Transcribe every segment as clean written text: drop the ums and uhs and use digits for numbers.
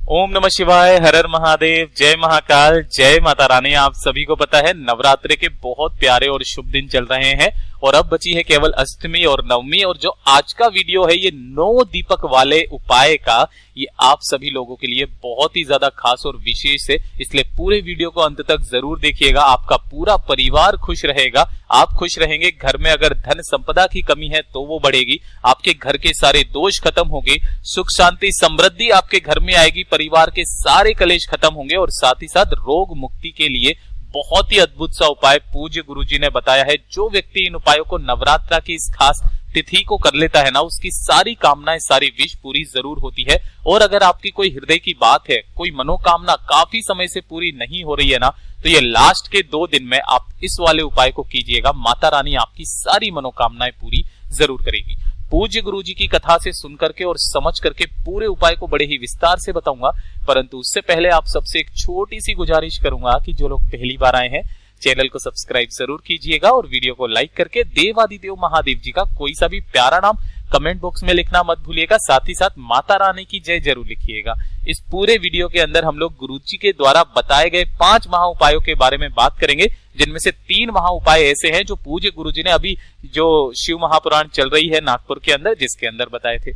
ओम नमः शिवाय, हर हर महादेव, जय महाकाल, जय माता रानी। आप सभी को पता है नवरात्रि के बहुत प्यारे और शुभ दिन चल रहे हैं और अब बची है केवल अष्टमी और नवमी। और जो आज का वीडियो है ये 9 दीपक वाले उपाय का, ये आप सभी लोगों के लिए बहुत ही ज्यादा खास और विशेष है, इसलिए पूरे वीडियो को अंत तक जरूर देखिएगा। आपका पूरा परिवार खुश रहेगा, आप खुश रहेंगे। घर में अगर धन संपदा की कमी है तो वो बढ़ेगी, आपके घर के सारे दोष खत्म होंगे, सुख शांति समृद्धि आपके घर में आएगी, परिवार के सारे कलेश खत्म होंगे और साथ ही साथ रोग मुक्ति के लिए बहुत ही अद्भुत सा उपाय पूज्य गुरुजी ने बताया है। जो व्यक्ति इन उपायों को नवरात्रा की इस खास तिथि को कर लेता है ना, उसकी सारी कामनाएं, सारी विश पूरी जरूर होती है। और अगर आपकी कोई हृदय की बात है, कोई मनोकामना काफी समय से पूरी नहीं हो रही है ना, तो ये लास्ट के 2 दिन में आप इस वाले उपाय को कीजिएगा। माता रानी आपकी सारी मनोकामनाएं पूरी जरूर करेगी। पूज्य गुरुजी की कथा से सुन करके और समझ करके पूरे उपाय को बड़े ही विस्तार से बताऊंगा, परंतु उससे पहले आप सबसे एक छोटी सी गुजारिश करूंगा कि जो लोग पहली बार आए हैं चैनल को सब्सक्राइब जरूर कीजिएगा और वीडियो को लाइक करके देवादिदेव महादेव जी का कोई सा भी प्यारा नाम कमेंट बॉक्स में लिखना मत भूलिएगा। साथ ही साथ माता रानी की जय जरूर लिखिएगा। इस पूरे वीडियो के अंदर हम लोग गुरुजी के द्वारा बताए गए 5 महा उपायों के बारे में बात करेंगे, जिनमें से 3 महा उपाय ऐसे हैं जो पूज्य गुरुजी ने अभी जो शिव महापुराण चल रही है नागपुर के अंदर, जिसके अंदर बताए थे।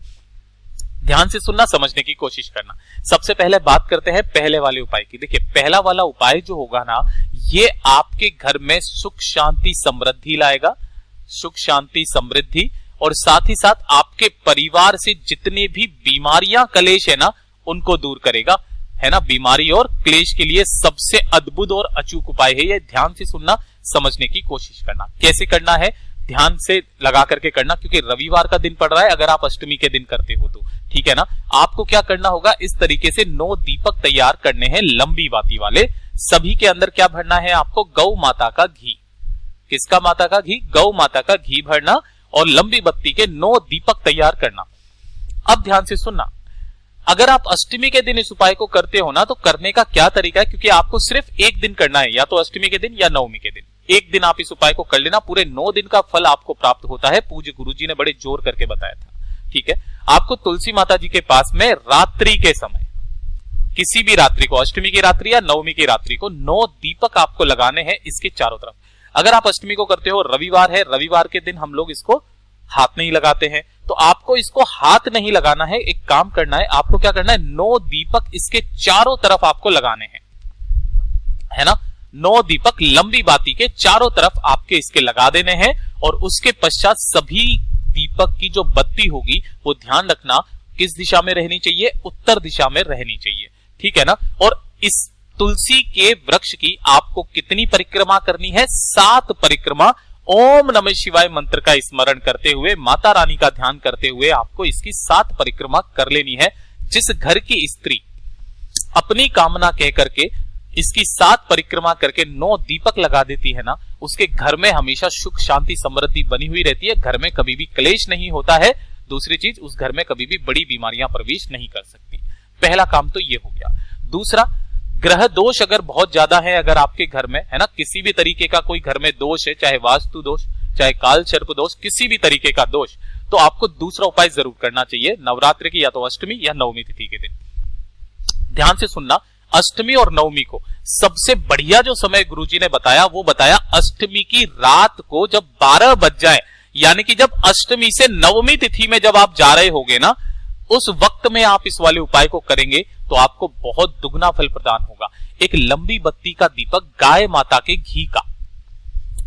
ध्यान से सुनना, समझने की कोशिश करना। सबसे पहले बात करते हैं पहले वाले उपाय की। देखिए, पहला वाला उपाय जो होगा ना, ये आपके घर में सुख शांति समृद्धि लाएगा, सुख शांति समृद्धि, और साथ ही साथ आपके परिवार से जितने भी बीमारियां कलेश है ना, उनको दूर करेगा, है ना। बीमारी और क्लेश के लिए सबसे अद्भुत और अचूक उपाय है ये। ध्यान से सुनना, समझने की कोशिश करना। कैसे करना है, ध्यान से लगा करके करना, क्योंकि रविवार का दिन पड़ रहा है। अगर आप अष्टमी के दिन करते हो तो ठीक है ना। आपको क्या करना होगा, इस तरीके से 9 दीपक तैयार करने हैं लंबी बाती वाले। सभी के अंदर क्या भरना है आपको, गौ माता का घी। किसका माता का घी, गौ माता का घी भरना और लंबी बत्ती के 9 दीपक तैयार करना। अब ध्यान से सुनना, अगर आप अष्टमी के दिन इस उपाय को करते हो ना, तो करने का क्या तरीका है, क्योंकि आपको सिर्फ एक दिन करना है, या तो अष्टमी के दिन या नवमी के दिन। एक दिन आप इस उपाय को कर लेना, पूरे 9 दिन का फल आपको प्राप्त होता है। पूज्य गुरुजी ने बड़े जोर करके बताया था, ठीक है। आपको तुलसी माता जी के पास में रात्रि के समय, किसी भी रात्रि को, अष्टमी की रात्रि या नवमी की रात्रि को, 9 दीपक आपको लगाने हैं इसके चारों तरफ। अगर आप अष्टमी को करते हो, रविवार है, रविवार के दिन हम लोग इसको हाथ नहीं लगाते हैं, तो आपको इसको हाथ नहीं लगाना है। एक काम करना है, आपको क्या करना है, 9 दीपक इसके चारों तरफ आपको लगाने हैं, है ना। 9 दीपक लंबी बाती के चारों तरफ आपके इसके लगा देने हैं। और उसके पश्चात सभी दीपक की जो बत्ती होगी वो ध्यान रखना किस दिशा में रहनी चाहिए, उत्तर दिशा में रहनी चाहिए, ठीक है ना। और इस तुलसी के वृक्ष की आपको कितनी परिक्रमा करनी है, 7 परिक्रमा। ओम नमः शिवाय मंत्र का स्मरण करते हुए, माता रानी का ध्यान करते हुए आपको इसकी 7 परिक्रमा कर लेनी है। जिस घर की स्त्री अपनी कामना कह करके इसकी 7 परिक्रमा करके 9 दीपक लगा देती है ना, उसके घर में हमेशा सुख शांति समृद्धि बनी हुई रहती है, घर में कभी भी क्लेश नहीं होता है। दूसरी चीज, उस घर में कभी भी बड़ी बीमारियां प्रवेश नहीं कर सकती। पहला काम तो ये हो गया। दूसरा, ग्रह दोष अगर बहुत ज्यादा है अगर आपके घर में, है ना, किसी भी तरीके का कोई घर में दोष है, चाहे वास्तु दोष, चाहे काल सर्प दोष, किसी भी तरीके का दोष, तो आपको दूसरा उपाय जरूर करना चाहिए नवरात्रि की, या तो अष्टमी या नवमी तिथि के दिन। ध्यान से सुनना, अष्टमी और नवमी को सबसे बढ़िया जो समय गुरुजी ने बताया, वो बताया अष्टमी की रात को जब 12 बज जाए, यानी कि जब अष्टमी से नवमी तिथि में जब आप जा रहे होगे ना, उस वक्त में आप इस वाले उपाय को करेंगे तो आपको बहुत दुगना फल प्रदान होगा। एक लंबी बत्ती का दीपक गाय माता के घी का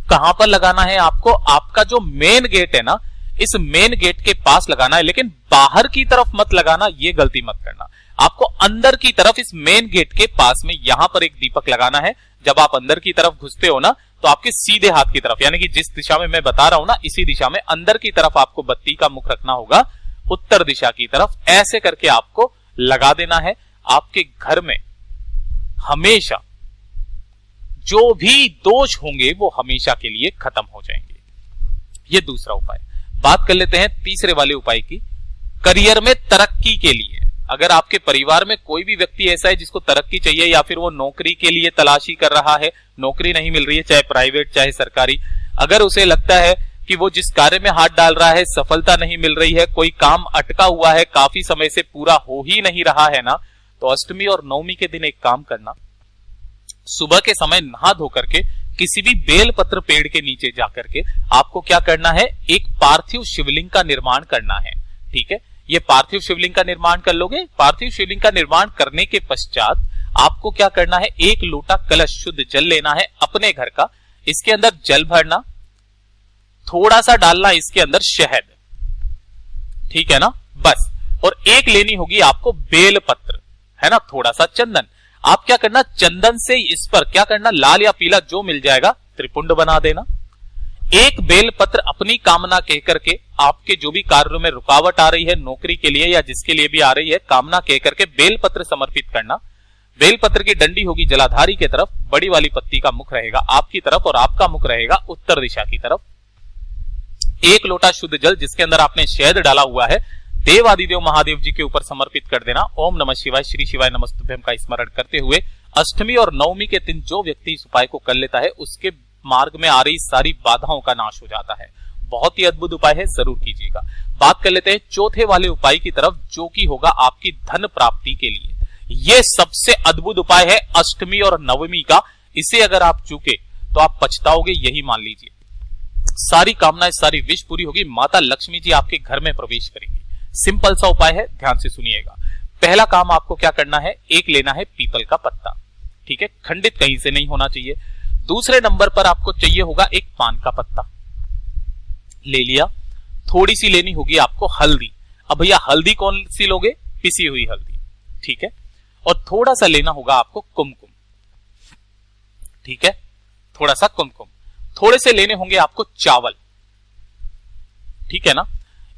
कहां पर लगाना है आपको, आपका जो मेन गेट है ना, इस मेन गेट के पास लगाना है, लेकिन बाहर की तरफ मत लगाना, ये गलती मत करना। आपको अंदर की तरफ इस मेन गेट के पास में यहां पर एक दीपक लगाना है। जब आप अंदर की तरफ घुसते हो ना, तो आपके सीधे हाथ की तरफ, यानी कि जिस दिशा में मैं बता रहा हूं ना, इसी दिशा में अंदर की तरफ आपको बत्ती का मुख रखना होगा, उत्तर दिशा की तरफ। ऐसे करके आपको लगा देना है। आपके घर में हमेशा जो भी दोष होंगे वो हमेशा के लिए खत्म हो जाएंगे। ये दूसरा उपाय। बात कर लेते हैं तीसरे वाले उपाय की, करियर में तरक्की के लिए। अगर आपके परिवार में कोई भी व्यक्ति ऐसा है जिसको तरक्की चाहिए, या फिर वो नौकरी के लिए तलाशी कर रहा है, नौकरी नहीं मिल रही है, चाहे प्राइवेट चाहे सरकारी, अगर उसे लगता है कि वो जिस कार्य में हाथ डाल रहा है सफलता नहीं मिल रही है, कोई काम अटका हुआ है, काफी समय से पूरा हो ही नहीं रहा है ना, तो अष्टमी और नवमी के दिन एक काम करना, सुबह के समय नहा धो करके किसी भी बेल पत्र पेड़ के नीचे जाकर के आपको क्या करना है, एक पार्थिव शिवलिंग का निर्माण करना है। ठीक है, ये पार्थिव शिवलिंग का निर्माण कर लोगे। पार्थिव शिवलिंग का निर्माण करने के पश्चात आपको क्या करना है, एक लोटा कलश शुद्ध जल लेना है अपने घर का, इसके अंदर जल भरना, थोड़ा सा डालना इसके अंदर शहद, ठीक है ना, बस। और एक लेनी होगी आपको बेल पत्र, है ना, थोड़ा सा चंदन। आप क्या करना, चंदन से इस पर क्या करना, लाल या पीला जो मिल जाएगा त्रिपुंड बना देना। एक बेल पत्र अपनी कामना कह करके, आपके जो भी कार्यों में रुकावट आ रही है नौकरी के लिए या जिसके लिए भी आ रही है, कामना कह करके बेल पत्र समर्पित करना। बेल पत्र की डंडी होगी जलाधारी की तरफ, बड़ी वाली पत्ती का मुख रहेगा आपकी तरफ और आपका मुख रहेगा उत्तर दिशा की तरफ। एक लोटा शुद्ध जल जिसके अंदर आपने शहद डाला हुआ है, देव आदिदेव महादेव जी के ऊपर समर्पित कर देना। ओम नमः शिवाय, श्री शिवाय नमस्तुभ्यम का स्मरण करते हुए अष्टमी और नवमी के दिन जो व्यक्ति इस उपाय को कर लेता है उसके मार्ग में आ रही सारी बाधाओं का नाश हो जाता है। बहुत ही अद्भुत उपाय है, जरूर कीजिएगा। बात कर लेते हैं चौथे वाले उपाय की तरफ, जो कि होगा आपकी धन प्राप्ति के लिए। यह सबसे अद्भुत उपाय है अष्टमी और नवमी का। इसे अगर आप चूके तो आप पछताओगे, यही मान लीजिए। सारी कामनाएं, सारी विश पूरी होगी, माता लक्ष्मी जी आपके घर में प्रवेश करेंगी। सिंपल सा उपाय है, ध्यान से सुनिएगा। पहला काम आपको क्या करना है, एक लेना है पीपल का पत्ता, ठीक है, खंडित कहीं से नहीं होना चाहिए। दूसरे नंबर पर आपको चाहिए होगा एक पान का पत्ता, ले लिया। थोड़ी सी लेनी होगी आपको हल्दी। अब भैया हल्दी कौन सी लोगे, पिसी हुई हल्दी, ठीक है। और थोड़ा सा लेना होगा आपको कुमकुम, ठीक है, थोड़ा सा कुमकुम। थोड़े से लेने होंगे आपको चावल, ठीक है ना।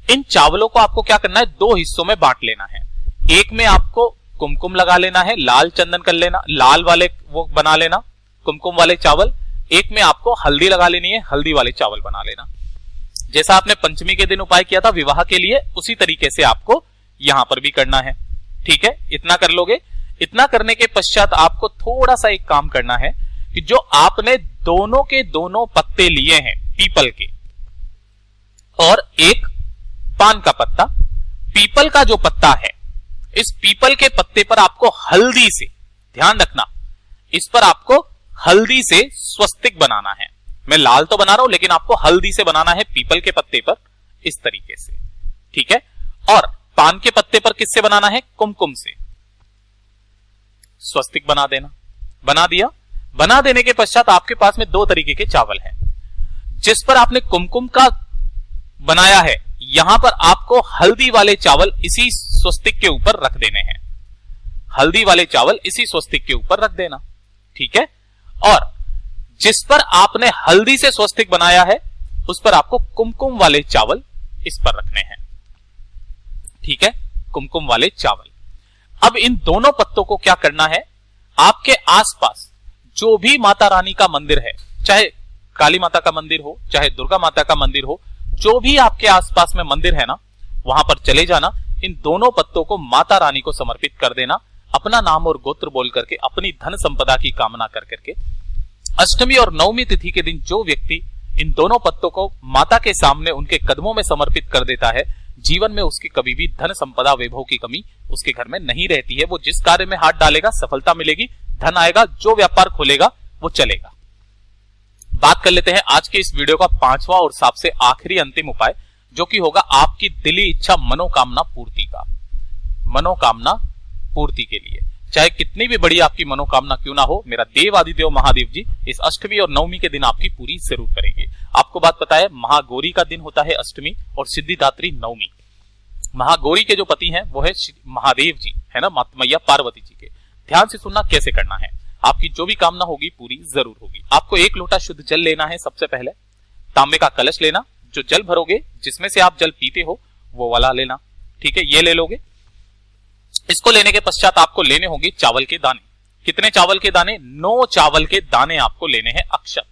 इन चावलों को आपको क्या करना है, दो हिस्सों में बांट लेना है। एक में आपको कुमकुम लगा लेना है, लाल चंदन कर लेना, लाल वाले वो बना लेना कुमकुम वाले चावल। एक में आपको हल्दी लगा लेनी है, हल्दी वाले चावल बना लेना। जैसा आपने पंचमी के दिन उपाय किया था विवाह के लिए, उसी तरीके से आपको यहां पर भी करना है, ठीक है। इतना कर लोगे। इतना करने के पश्चात आपको थोड़ा सा एक काम करना है कि जो आपने दोनों के दोनों पत्ते लिए हैं पीपल के और एक पान का पत्ता, पीपल का जो पत्ता है, इस पीपल के पत्ते पर आपको हल्दी से, ध्यान रखना, इस पर आपको हल्दी से स्वस्तिक बनाना है। मैं लाल तो बना रहा हूं लेकिन आपको हल्दी से बनाना है पीपल के पत्ते पर, इस तरीके से, ठीक है। और पान के पत्ते पर किससे बनाना है, कुमकुम से स्वस्तिक बना देना। बना दिया। बना देने के पश्चात आपके पास में दो तरीके के चावल हैं। जिस पर आपने कुमकुम का बनाया है, यहां पर आपको हल्दी वाले चावल इसी स्वस्तिक के ऊपर रख देने हैं। हल्दी वाले चावल इसी स्वस्तिक के ऊपर रख देना, ठीक है। और जिस पर आपने हल्दी से स्वस्तिक बनाया है, उस पर आपको कुमकुम वाले चावल इस पर रखने हैं, ठीक है, कुमकुम वाले चावल। अब इन दोनों पत्तों को क्या करना है, आपके आसपास जो भी माता रानी का मंदिर है, चाहे काली माता का मंदिर हो, चाहे दुर्गा माता का मंदिर हो, जो भी आपके आसपास में मंदिर है ना, वहां पर चले जाना। इन दोनों पत्तों को माता रानी को समर्पित कर देना, अपना नाम और गोत्र बोल करके, अपनी धन संपदा की कामना कर करके। अष्टमी और नवमी तिथि के दिन जो व्यक्ति इन दोनों पत्तों को माता के सामने उनके कदमों में समर्पित कर देता है, जीवन में उसकी कभी भी धन संपदा वैभव की कमी उसके घर में नहीं रहती है। वो जिस कार्य में हाथ डालेगा सफलता मिलेगी, धन आएगा, जो व्यापार खोलेगा वो चलेगा। बात कर लेते हैं आज के इस वीडियो का पांचवा और सबसे आखिरी अंतिम उपाय, जो कि होगा आपकी दिली इच्छा मनोकामना पूर्ति का। मनोकामना पूर्ति के लिए चाहे कितनी भी बड़ी आपकी मनोकामना क्यों ना हो, मेरा देव आदिदेव महादेव जी इस अष्टमी और नवमी के दिन आपकी पूरी जरूर करेंगे। आपको बात पता है, महागौरी का दिन होता है अष्टमी और सिद्धिदात्री नवमी। महागौरी के जो पति हैं वो है महादेव जी, है ना, माता मैया पार्वती जी के। ध्यान से सुनना कैसे करना है, आपकी जो भी कामना होगी पूरी जरूर होगी। आपको एक लोटा शुद्ध जल लेना है। सबसे पहले तांबे का कलश लेना, जो जल भरोगे जिसमें से आप जल पीते हो वो वाला लेना, ठीक है, ये ले लोगे। इसको लेने के पश्चात आपको लेने होंगे चावल के दाने। कितने चावल के दाने, 9 चावल के दाने आपको लेने हैं, अक्षत,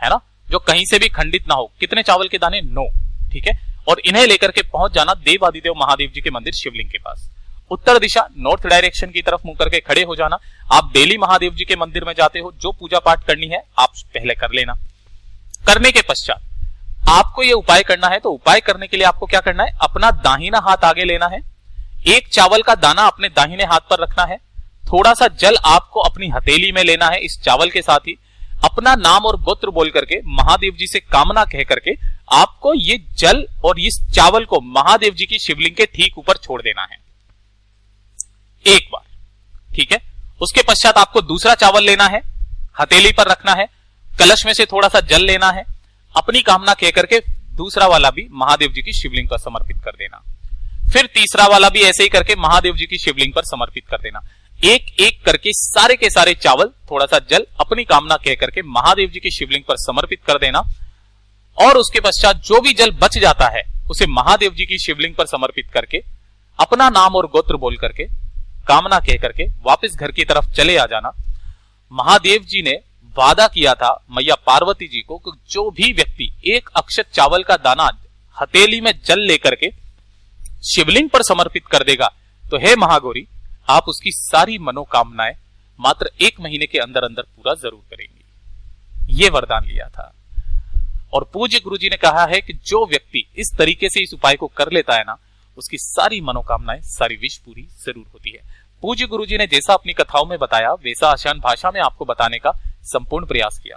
है ना, जो कहीं से भी खंडित ना हो। कितने चावल के दाने, 9, ठीक है। और इन्हें लेकर के पहुंच जाना देव आदिदेव महादेव जी के मंदिर शिवलिंग के पास। उत्तर दिशा नॉर्थ डायरेक्शन की तरफ मुंह करके खड़े हो जाना। आप डेली महादेव जी के मंदिर में जाते हो, जो पूजा पाठ करनी है आप पहले कर लेना। करने के पश्चात आपको यह उपाय करना है, तो उपाय करने के लिए आपको क्या करना है, अपना दाहिना हाथ आगे लेना है, एक चावल का दाना अपने दाहिने हाथ पर रखना है, थोड़ा सा जल आपको अपनी हथेली में लेना है, इस चावल के साथ ही अपना नाम और गोत्र बोल करके महादेव जी से कामना कह करके आपको ये जल और इस चावल को महादेव जी की शिवलिंग के ठीक ऊपर छोड़ देना है एक बार, ठीक है। उसके पश्चात आपको दूसरा चावल लेना है, हथेली पर रखना है, कलश में से थोड़ा सा जल लेना है, अपनी कामना कह करके दूसरा वाला भी महादेव जी की शिवलिंग पर समर्पित कर देना। फिर तीसरा वाला भी ऐसे ही करके महादेव जी की शिवलिंग पर समर्पित कर देना। एक एक करके सारे के सारे चावल, थोड़ा सा जल, अपनी कामना कह करके महादेव जी की शिवलिंग पर समर्पित कर देना। और उसके पश्चात जो भी जल बच जाता है उसे महादेव जी की शिवलिंग पर समर्पित करके अपना नाम और गोत्र बोल करके कामना कह करके वापस घर की तरफ चले आ जाना। महादेव जी ने वादा किया था मैया पार्वती जी को कि जो भी व्यक्ति एक अक्षत चावल का दाना हथेली में जल लेकर के शिवलिंग पर समर्पित कर देगा तो हे महागौरी, आप उसकी सारी मनोकामनाएं मात्र 1 महीने के अंदर अंदर पूरा जरूर करेंगी। ये वरदान लिया था। और पूज्य गुरु जी ने कहा है कि जो व्यक्ति इस तरीके से इस उपाय को कर लेता है ना, उसकी सारी मनोकामनाएं, सारी विश पूरी जरूर होती है। पूज्य गुरु जी ने जैसा अपनी कथाओं में बताया वैसा आसान भाषा में आपको बताने का संपूर्ण प्रयास किया।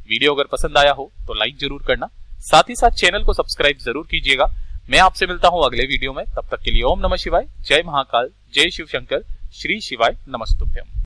वीडियो अगर पसंद आया हो तो लाइक जरूर करना, साथ ही साथ चैनल को सब्सक्राइब जरूर कीजिएगा। मैं आपसे मिलता हूं अगले वीडियो में, तब तक के लिए ओम नमः शिवाय, जय महाकाल, जय शिव शंकर, श्री शिवाय नमस्तुभ्यम।